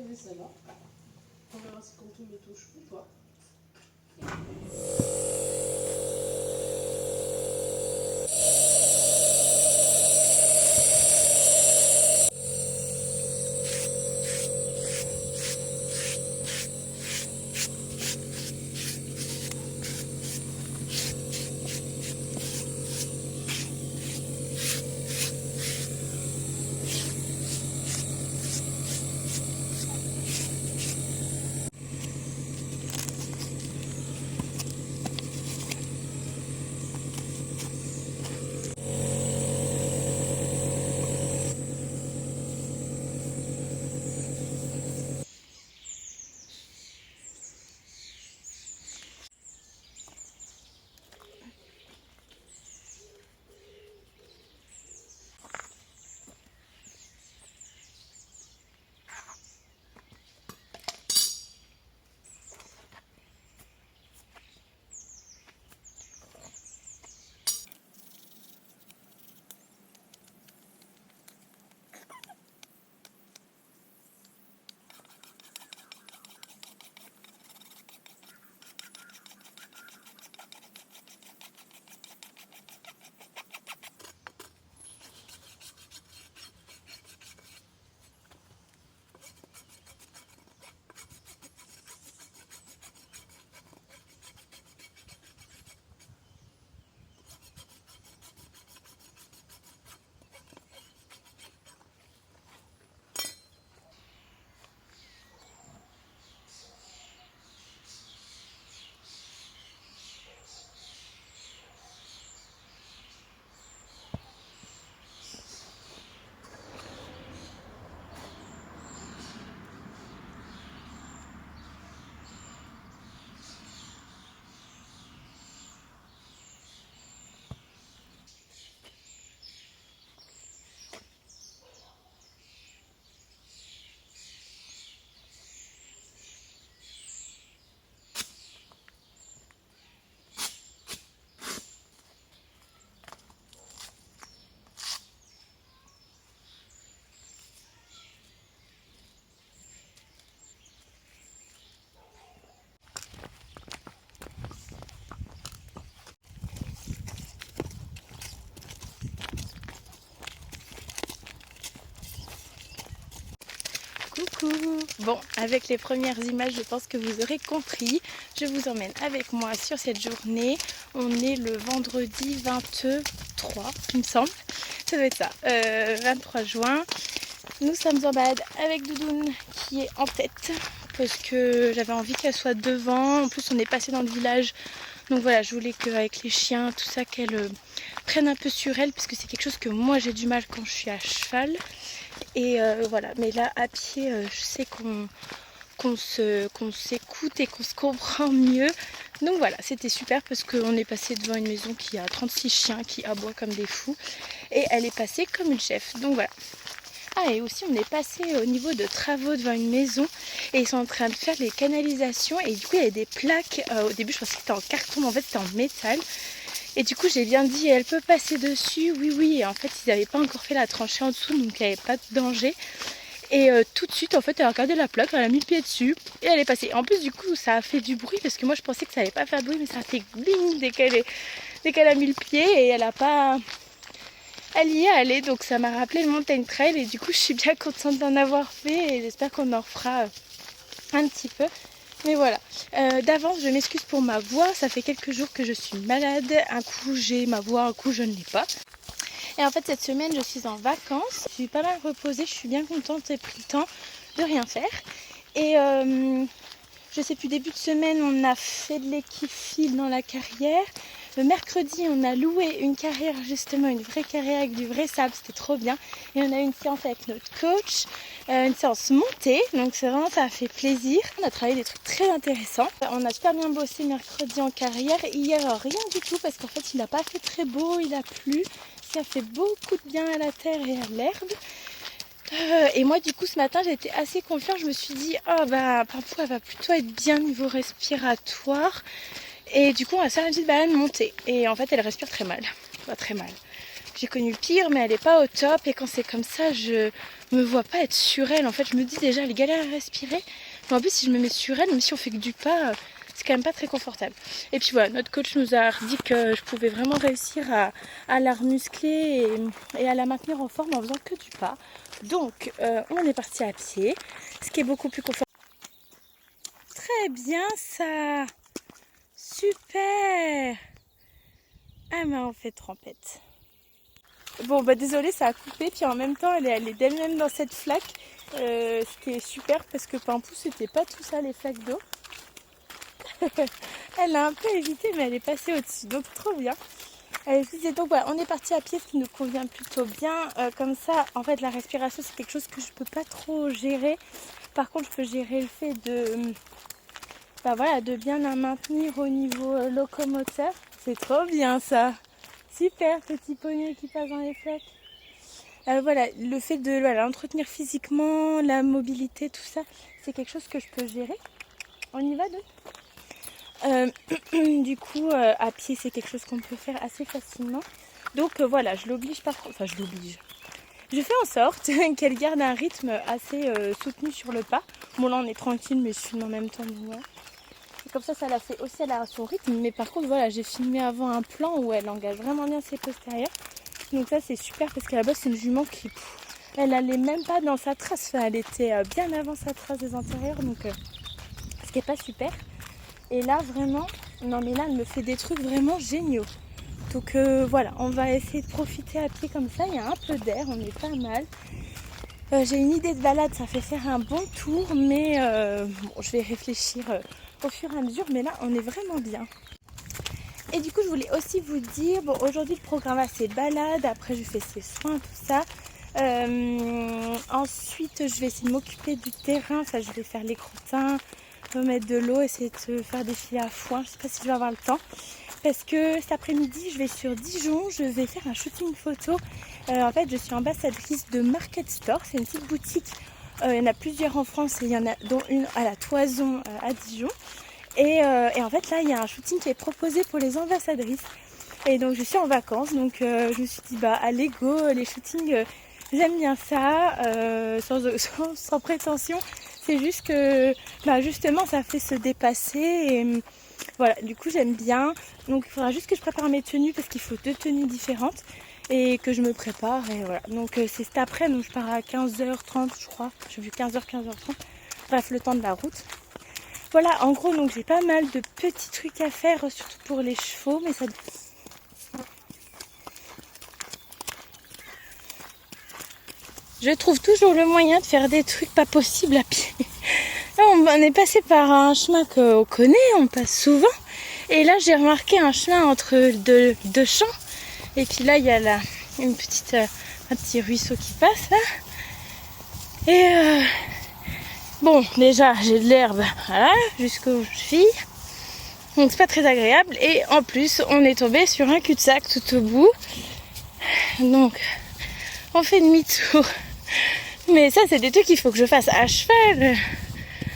poser ça là. On verra si quand tout me touche ou pas. Coucou! Bon, avec les premières images, je pense que vous aurez compris. Je vous emmène avec moi sur cette journée. On est le vendredi 23, il me semble. Ça doit être ça, 23 juin. Nous sommes en balade avec Doudoune qui est en tête parce que j'avais envie qu'elle soit devant. En plus, on est passé dans le village. Donc voilà, je voulais qu'avec les chiens, tout ça, qu'elle prenne un peu sur elle puisque c'est quelque chose que moi j'ai du mal quand je suis à cheval. Et voilà, mais là à pied, je sais qu'on s'écoute et qu'on se comprend mieux. Donc voilà, c'était super parce qu'on est passé devant une maison qui a 36 chiens qui aboient comme des fous. Et elle est passée comme une chef. Donc voilà. Ah, et aussi on est passé au niveau de travaux devant une maison et ils sont en train de faire les canalisations et du coup il y a des plaques. Au début je pensais que c'était en carton mais en fait c'était en métal. Et du coup j'ai bien dit elle peut passer dessus, oui oui, et en fait ils n'avaient pas encore fait la tranchée en dessous donc il n'y avait pas de danger. Et tout de suite en fait elle a regardé la plaque, elle a mis le pied dessus et elle est passée. En plus du coup ça a fait du bruit parce que moi je pensais que ça n'allait pas faire de bruit mais ça a fait bling dès qu'elle a mis le pied et elle y est allée, donc ça m'a rappelé le Mountain Trail et du coup je suis bien contente d'en avoir fait et j'espère qu'on en refera un petit peu. Mais voilà, d'avance je m'excuse pour ma voix, ça fait quelques jours que je suis malade, un coup j'ai ma voix, un coup je ne l'ai pas. Et en fait cette semaine je suis en vacances, je suis pas mal reposée, je suis bien contente, j'ai pris le temps de rien faire. Et je sais plus, début de semaine on a fait de l'équifile dans la carrière. Le mercredi on a loué une carrière, justement une vraie carrière avec du vrai sable, c'était trop bien. Et on a eu une séance avec notre coach, une séance montée, donc c'est vraiment, ça a fait plaisir. On a travaillé des trucs très intéressants. On a super bien bossé mercredi en carrière. Hier rien du tout parce qu'en fait il n'a pas fait très beau, il a plu. Ça fait beaucoup de bien à la terre et à l'herbe. Et moi du coup ce matin j'ai été assez confiante, je me suis dit oh bah Pampou elle va plutôt être bien niveau respiratoire et du coup on va faire une petite balade montée et en fait elle respire très mal, pas très mal. J'ai connu pire, mais elle est pas au top. Et quand c'est comme ça, je me vois pas être sur elle. En fait, je me dis déjà, les galères à respirer. Mais en plus, si je me mets sur elle, même si on fait que du pas, c'est quand même pas très confortable. Et puis voilà, notre coach nous a dit que je pouvais vraiment réussir à la remuscler et à la maintenir en forme en faisant que du pas. Donc, on est parti à pied, ce qui est beaucoup plus confortable. Très bien ça! Super! Ah mais on fait trempette. Bon bah désolé, ça a coupé, puis en même temps elle est allée d'elle-même dans cette flaque. Ce qui est super parce que Pimpou c'était pas tout ça les flaques d'eau. Elle a un peu évité mais elle est passée au-dessus, donc trop bien. Donc voilà, on est parti à pied, ce qui nous convient plutôt bien. Comme ça, en fait la respiration c'est quelque chose que je peux pas trop gérer. Par contre je peux gérer le fait de, de bien la maintenir au niveau locomoteur. C'est trop bien ça. Super, petit poney qui passe dans les flaques. Voilà, le fait de l'entretenir physiquement, la mobilité, tout ça, c'est quelque chose que je peux gérer. On y va du coup, à pied, c'est quelque chose qu'on peut faire assez facilement. Donc voilà, je l'oblige par contre, enfin je l'oblige. Je fais en sorte qu'elle garde un rythme assez soutenu sur le pas. Bon là on est tranquille, mais je filme en même temps. Donc, voilà. Et comme ça la fait aussi, elle a son rythme. Mais par contre, voilà, j'ai filmé avant un plan où elle engage vraiment bien ses postérieurs. Donc ça c'est super parce qu'à la base c'est une jument qui, elle allait même pas dans sa trace. Enfin, elle était bien avant sa trace des antérieurs. Donc ce qui est pas super. Et là vraiment, non mais là elle me fait des trucs vraiment géniaux. Donc voilà, on va essayer de profiter à pied comme ça. Il y a un peu d'air, on est pas mal. J'ai une idée de balade, ça fait faire un bon tour. Mais bon, je vais réfléchir au fur et à mesure. Mais là on est vraiment bien. Et du coup je voulais aussi vous dire, bon aujourd'hui le programme c'est balade, après je fais ses soins, tout ça. Ensuite je vais essayer de m'occuper du terrain, ça je vais faire les crottins, remettre de l'eau, essayer de faire des filets à foin, je sais pas si je vais avoir le temps. Parce que cet après-midi je vais sur Dijon, je vais faire un shooting photo. En fait je suis ambassadrice de Market Store, c'est une petite boutique, il y en a plusieurs en France et il y en a dont une à la Toison à Dijon. Et en fait là il y a un shooting qui est proposé pour les ambassadrices. Et donc je suis en vacances, donc je me suis dit allez go, les shootings j'aime bien ça, sans prétention. C'est juste que justement ça fait se dépasser et voilà, du coup j'aime bien. Donc il faudra juste que je prépare mes tenues parce qu'il faut 2 tenues différentes et que je me prépare et voilà. Donc c'est cet après, donc je pars à 15h30 je crois, j'ai vu 15h, 15h30, bref le temps de la route. Voilà, en gros, donc j'ai pas mal de petits trucs à faire, surtout pour les chevaux, mais ça... Je trouve toujours le moyen de faire des trucs pas possibles à pied. Là, on est passé par un chemin qu'on connaît, on passe souvent. Et là, j'ai remarqué un chemin entre deux champs. Et puis là, il y a un petit ruisseau qui passe là. Et... bon, déjà, j'ai de l'herbe, voilà, jusqu'aux chevilles. Donc, c'est pas très agréable. Et en plus, on est tombé sur un cul-de-sac tout au bout. Donc, on fait demi-tour. Mais ça, c'est des trucs qu'il faut que je fasse à cheval.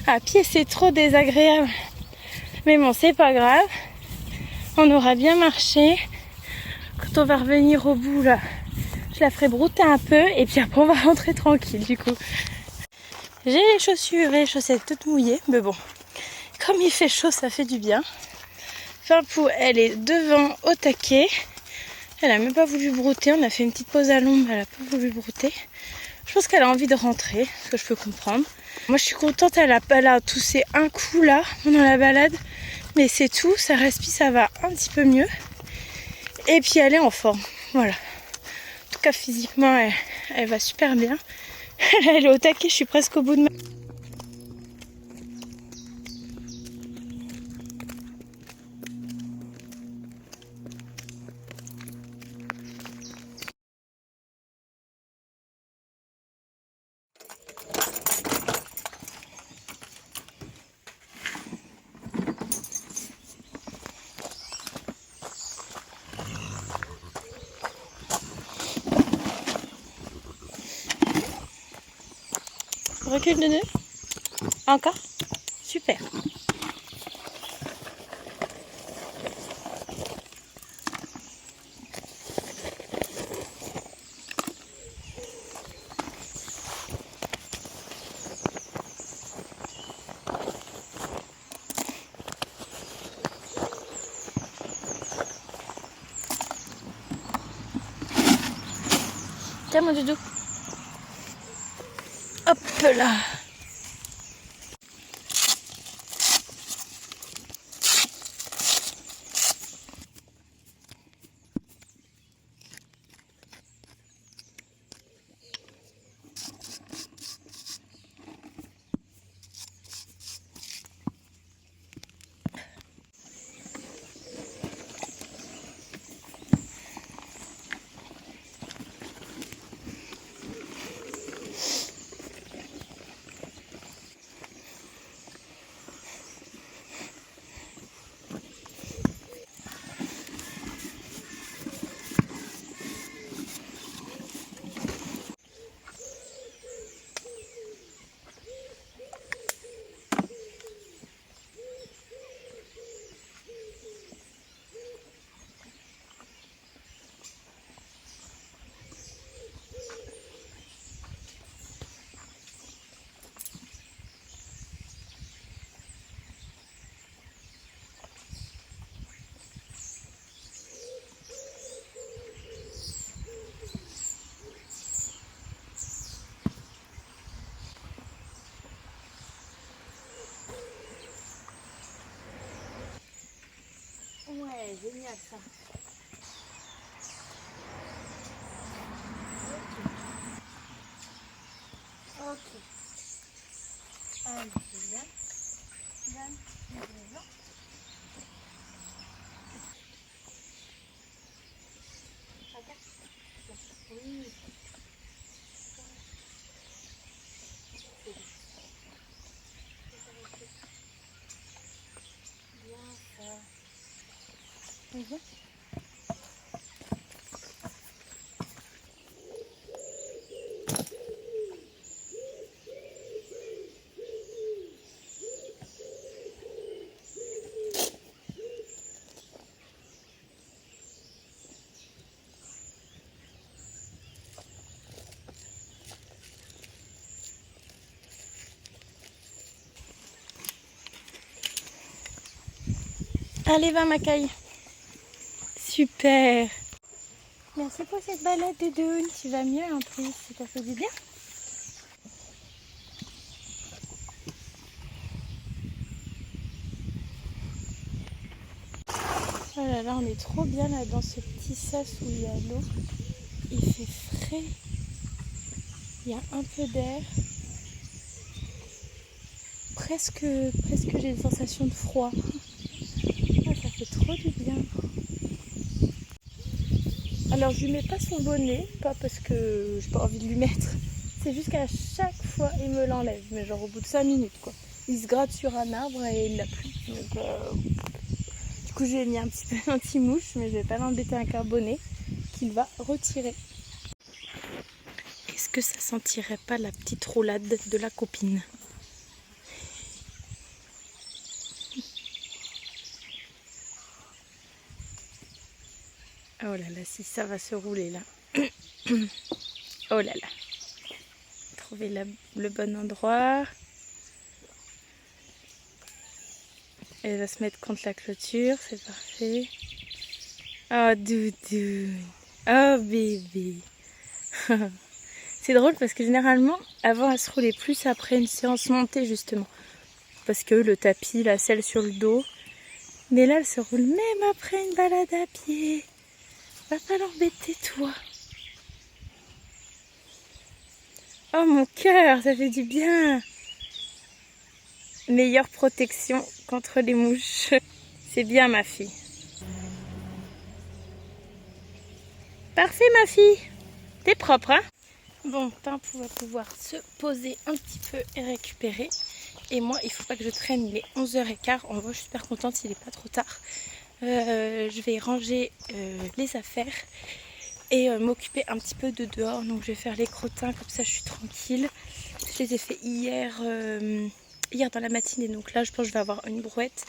À pied, c'est trop désagréable. Mais bon, c'est pas grave. On aura bien marché. Quand on va revenir au bout, là, je la ferai brouter un peu. Et puis après, on va rentrer tranquille, du coup. J'ai les chaussures et les chaussettes toutes mouillées, mais bon, comme il fait chaud, ça fait du bien. Pimpou, elle est devant au taquet. Elle a même pas voulu brouter, on a fait une petite pause à l'ombre, elle a pas voulu brouter. Je pense qu'elle a envie de rentrer, ce que je peux comprendre. Moi je suis contente, elle a toussé un coup là, pendant la balade. Mais c'est tout, ça respire, ça va un petit peu mieux. Et puis elle est en forme, voilà. En tout cas physiquement, elle va super bien. Elle est au taquet, je suis presque au bout de ma... Recule de deux. Encore. Super. Tiens mon doudou. Hop là. Ouais, génial ça. Ok. Allez, viens. Viens. Oui. Bien ça. Viens. Allez, va Macaille. Super. Merci pour cette balade de Doudou. Tu vas mieux en plus, ça t'a fait du bien. Oh là là, on est trop bien là dans ce petit sas où il y a l'eau. Il fait frais. Il y a un peu d'air. Presque j'ai une sensation de froid. Ah, ça fait trop du bien. Alors je lui mets pas son bonnet, pas parce que j'ai pas envie de lui mettre. C'est juste qu'à chaque fois il me l'enlève, mais genre au bout de 5 minutes quoi. Il se gratte sur un arbre et il l'a plus. Donc, du coup j'ai mis un petit peu anti-mouche, mais je vais pas l'embêter avec un bonnet qu'il va retirer. Est-ce que ça sentirait pas la petite roulade de la copine? Oh là là, si ça va se rouler là. Oh là là. Trouver le bon endroit. Elle va se mettre contre la clôture, c'est parfait. Oh doudou. Oh bébé. C'est drôle parce que généralement, avant elle se roulait plus après une séance montée justement. Parce que le tapis, la selle sur le dos. Mais là, elle se roule même après une balade à pied. Va pas l'embêter, toi. Oh mon cœur, ça fait du bien. Meilleure protection contre les mouches. C'est bien ma fille. Parfait ma fille. T'es propre hein? Bon, Pimpou va pouvoir se poser un petit peu et récupérer. Et moi, il faut pas que je traîne les 11h15. En vrai, je suis super contente, il n'est pas trop tard. Je vais ranger les affaires et m'occuper un petit peu de dehors. Donc je vais faire les crottins, comme ça je suis tranquille. Je les ai fait hier dans la matinée, donc là je pense que je vais avoir une brouette.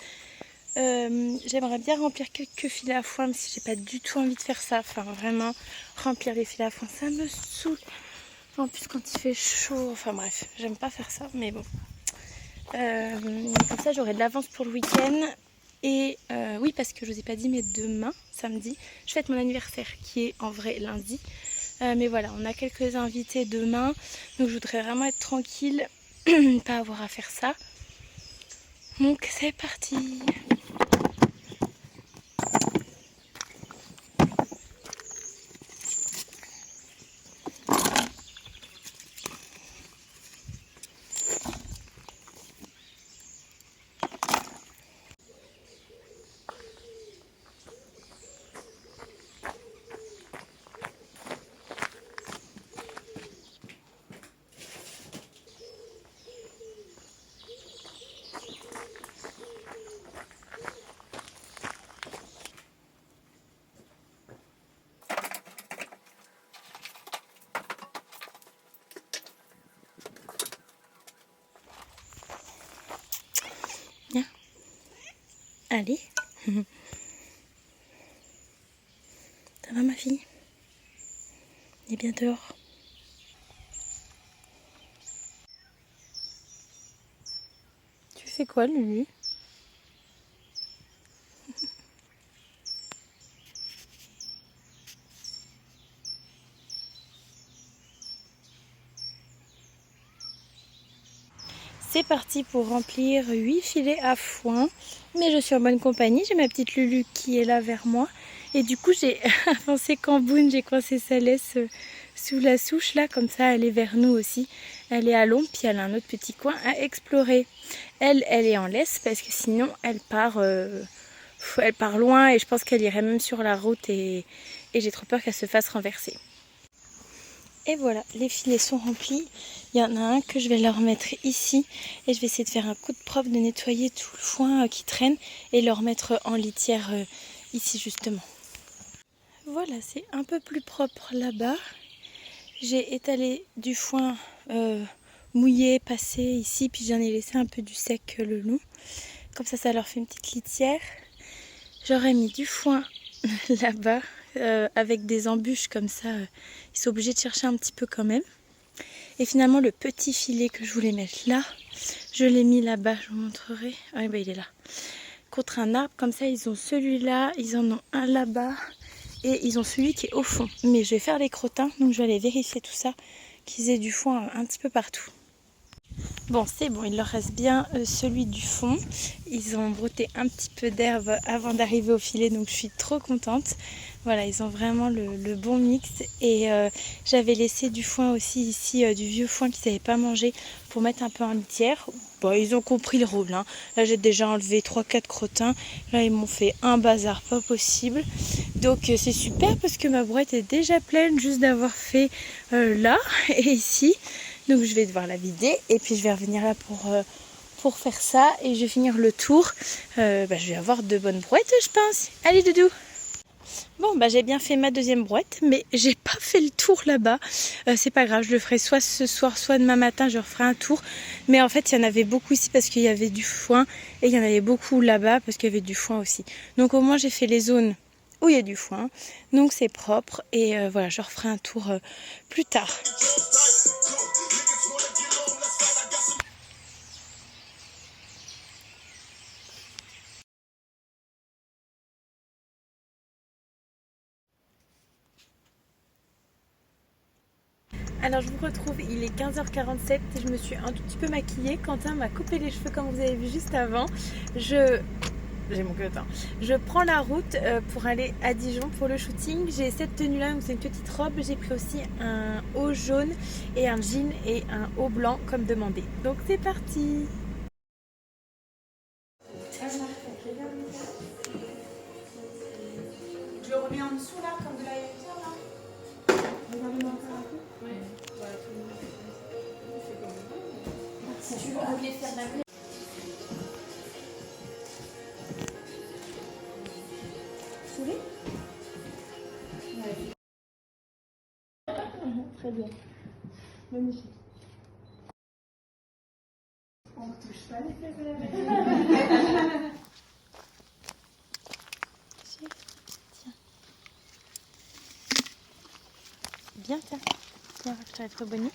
J'aimerais bien remplir quelques filets à foin, même si j'ai pas du tout envie de faire ça. Enfin vraiment, remplir les filets à foin, ça me saoule. En plus quand il fait chaud, enfin bref, j'aime pas faire ça, mais bon. Comme ça j'aurai de l'avance pour le week-end. Et oui, parce que je vous ai pas dit, mais demain, samedi, je fête mon anniversaire qui est en vrai lundi. Mais voilà, on a quelques invités demain, donc je voudrais vraiment être tranquille, pas avoir à faire ça. Donc c'est parti. Viens. Allez. Ça va ma fille? On est bien dehors. Tu fais quoi Lulu? C'est parti pour remplir 8 filets à foin. Mais je suis en bonne compagnie. J'ai ma petite Lulu qui est là vers moi. Et du coup, j'ai avancé Camboune. J'ai coincé sa laisse sous la souche là. Comme ça, elle est vers nous aussi. Elle est à l'ombre. Puis elle a un autre petit coin à explorer. Elle est en laisse parce que sinon, elle part loin. Et je pense qu'elle irait même sur la route. Et j'ai trop peur qu'elle se fasse renverser. Et voilà, les filets sont remplis. Il y en a un que je vais leur mettre ici. Et je vais essayer de faire un coup de propre, de nettoyer tout le foin qui traîne. Et le remettre en litière ici justement. Voilà, c'est un peu plus propre là-bas. J'ai étalé du foin mouillé, passé ici. Puis j'en ai laissé un peu du sec le long. Comme ça leur fait une petite litière. J'aurais mis du foin là-bas. Avec des embûches comme ça, ils sont obligés de chercher un petit peu quand même. Et finalement le petit filet que je voulais mettre là, je l'ai mis là-bas, je vous montrerai. Ah oui, bah, il est là. Contre un arbre, comme ça ils ont celui-là, ils en ont un là-bas et ils ont celui qui est au fond. Mais je vais faire les crottins, donc je vais aller vérifier tout ça, qu'ils aient du foin un petit peu partout. Bon, c'est bon, il leur reste bien celui du fond. Ils ont brouté un petit peu d'herbe avant d'arriver au filet, donc je suis trop contente. Voilà, ils ont vraiment le bon mix. Et j'avais laissé du foin aussi ici, du vieux foin qu'ils n'avaient pas mangé pour mettre un peu en litière. Bon, ils ont compris le rôle. Hein. Là, j'ai déjà enlevé 3-4 crottins. Là, ils m'ont fait un bazar pas possible. Donc, c'est super parce que ma brouette est déjà pleine juste d'avoir fait là et ici. Donc je vais devoir la vider et puis je vais revenir là pour faire ça et je vais finir le tour. Je vais avoir de bonnes brouettes je pense. Allez Doudou. Bon j'ai bien fait ma deuxième brouette mais j'ai pas fait le tour là-bas. C'est pas grave, je le ferai soit ce soir soit demain matin, je referai un tour. Mais en fait il y en avait beaucoup ici parce qu'il y avait du foin et il y en avait beaucoup là-bas parce qu'il y avait du foin aussi. Donc au moins j'ai fait les zones où il y a du foin, donc c'est propre et voilà, je referai un tour plus tard. Alors je vous retrouve, il est 15h47, je me suis un tout petit peu maquillée. Quentin m'a coupé les cheveux comme vous avez vu juste avant. J'ai mon cotin. Je prends la route pour aller à Dijon pour le shooting. J'ai cette tenue là, donc c'est une petite robe. J'ai pris aussi un haut jaune et un jean et un haut blanc comme demandé. Donc c'est parti. Je le remets en dessous là, comme de la hauteur là. Regardez-moi encore un peu. Ouais, voilà, tout le monde. Si tu veux, oublier de faire de la clé. Soulé. Ouais. Très bien. Magnifique. On ne touche pas les févères. Bien tiens. Tiens, je t'avais trop bonne nuit.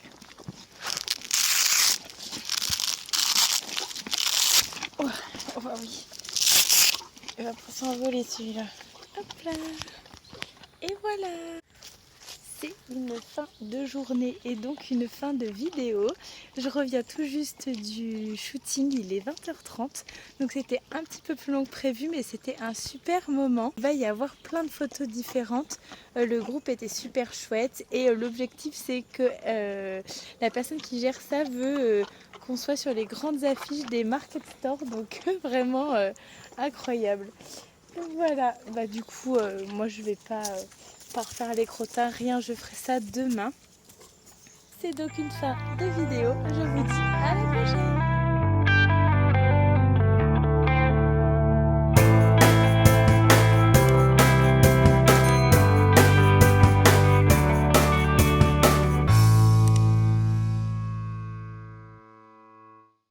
Oh bah oui. Il va pas s'envoler celui-là. Hop là. Et voilà. c'est une fin de journée et donc une fin de vidéo. Je reviens tout juste du shooting, il est 20h30, donc c'était un petit peu plus long que prévu, mais c'était un super moment. Il va y avoir plein de photos différentes, le groupe était super chouette et l'objectif c'est que la personne qui gère ça veut qu'on soit sur les grandes affiches des market stores, donc vraiment incroyable. Donc voilà, bah du coup moi je vais pas refaire les crottins, rien, je ferai ça demain. C'est donc une fin de vidéo, je vous dis à la prochaine.